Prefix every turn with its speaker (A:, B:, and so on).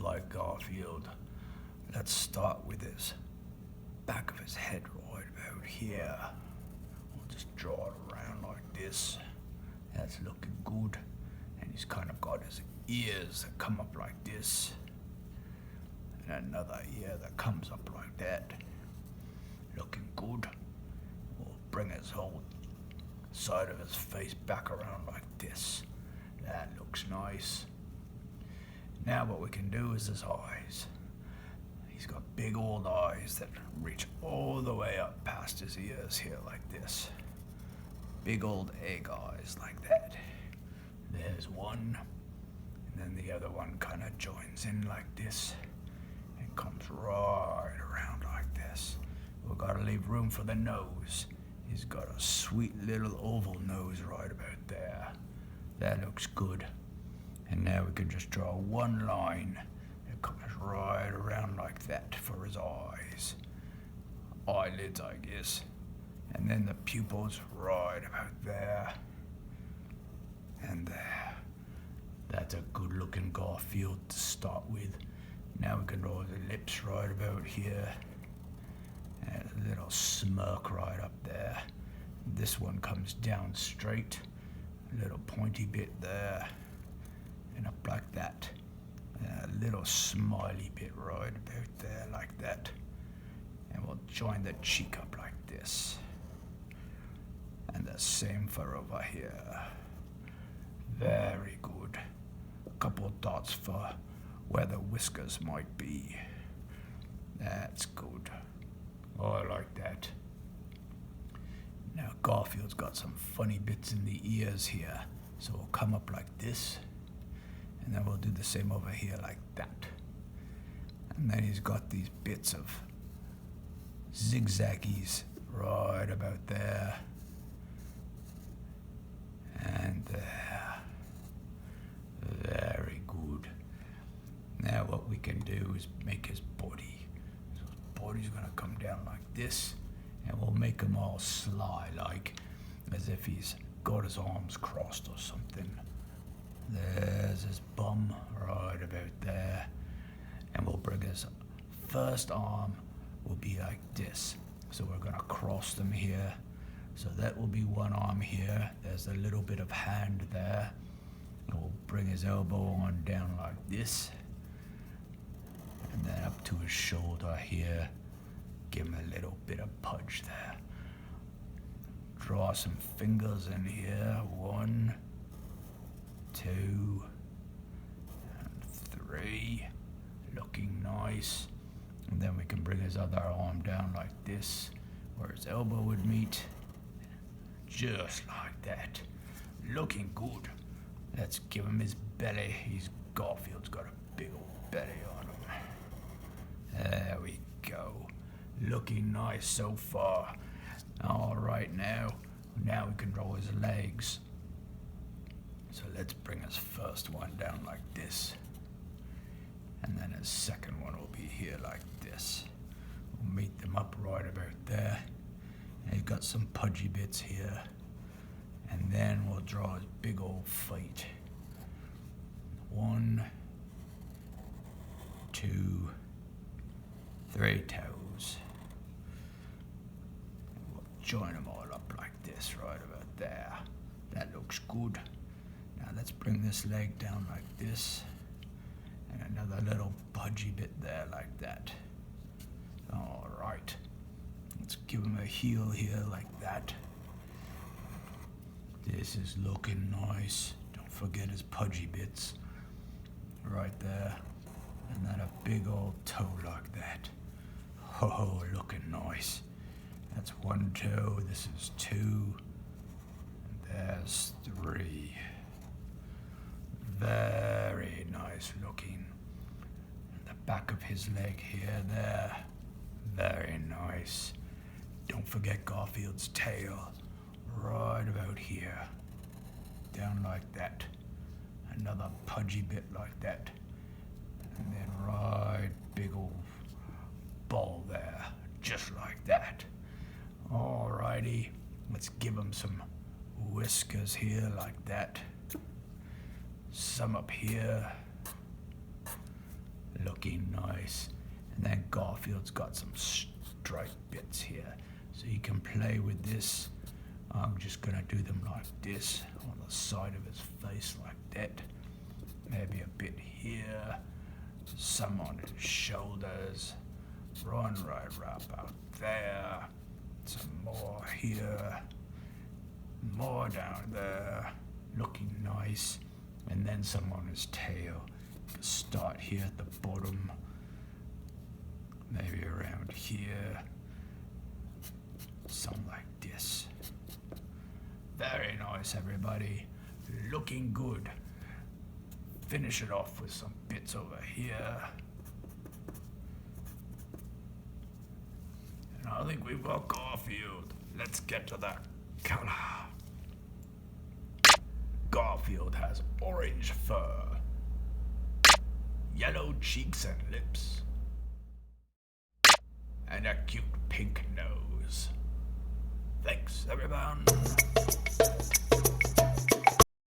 A: like Garfield. Let's start with his back of his head right about here. We'll just draw it around like this. That's looking good. And he's kind of got his ears that come up like this. And another ear that comes up like that. Looking good. We'll bring his whole side of his face back around like this. That looks nice. Now what we can do is his eyes. He's got big old eyes that reach all the way up past his ears here like this. Big old egg eyes like that. There's one, and then the other one kind of joins in like this and comes right around like this. We've got to leave room for the nose. He's got a sweet little oval nose right about there. That looks good. And now we can just draw one line. It comes right around like that for his eyes. Eyelids, I guess. And then the pupils right about there. And there. That's a good looking Garfield to start with. Now we can draw the lips right about here. And a little smirk right up there. This one comes down straight. A little pointy bit there. And up like that. And a little smiley bit right about there like that. And we'll join the cheek up like this. And the same for over here. Very good. A couple of dots for where the whiskers might be. That's good. Oh, I like that. Now Garfield's got some funny bits in the ears here. So we'll come up like this. And then we'll do the same over here like that. And then he's got these bits of zigzaggies right about there. And there. Very good. Now what we can do is make his body. So his body's gonna come down like this. And we'll make him all sly, like as if he's got his arms crossed or something. There's his bum right about there. And we'll bring his first arm will be like this. So we're gonna cross them here. So that will be one arm here. There's a little bit of hand there. And we'll bring his elbow on down like this. And then up to his shoulder here. Give him a little bit of pudge there. Draw some fingers in here. 1, 2, and 3. Looking nice. And then we can bring his other arm down like this, where his elbow would meet. Just like that. Looking good. Let's give him his belly. Garfield's got a big old belly on him. There we go. Looking nice so far. Alright, now we can draw his legs. So let's bring his first one down like this. And then his second one will be here like this. We'll meet them up right about there. And he's got some pudgy bits here. And then we'll draw his big old feet. 1, 2, 3 toes. We'll join them all up like this right about there. That looks good. Now let's bring this leg down like this. And another little pudgy bit there like that. Alright. Let's give him a heel here like that. This is looking nice. Don't forget his pudgy bits. Right there. And then a big old toe like that. Oh, looking nice. That's 1 toe. This is 2. And there's 3. Very nice looking. And the back of his leg here, there. Very nice. Don't forget Garfield's tail. Right about here. Down like that. Another pudgy bit like that. And then right big old ball there. Just like that. Alrighty. Let's give him some whiskers here like that. Some up here. looking nice. And then Garfield's got some straight bits here, so you can play with this. I'm just gonna do them like this, on the side of his face like that. Maybe a bit here, some on his shoulders, right up there, some more here, more down there, looking nice, and then some on his tail. You can start here at the bottom, maybe around here, some like this. Very nice, everybody. Looking good. Finish it off with some bits over here. And I think we've got Garfield. Let's get to that color. Garfield has orange fur, yellow cheeks and lips, and a cute pink nose. Thanks, everyone.